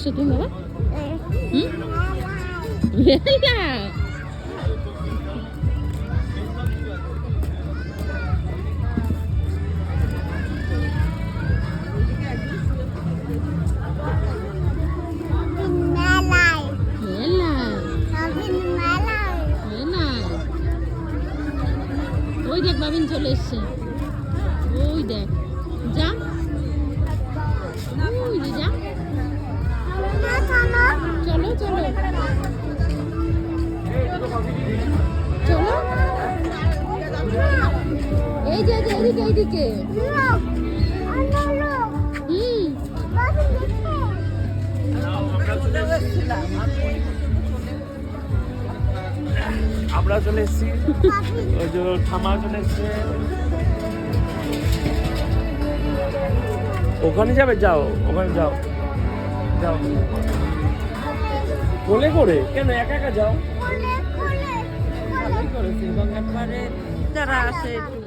এসছো তুমি বাবা? মেলা ওই দেখ বাবিন চলে এসছে, ওই দেখ যা, ওই যে যা, চলো চলো চলো, এই যে এইদিকে এইদিকে। আমরা চলে এসেছি, ওই যে ঠামা চলে এসছে। ওখানে যাবে, যাও ওখানে যাও, যাও কোলে করে কেন, একা একা যাও। যারা আসে একটু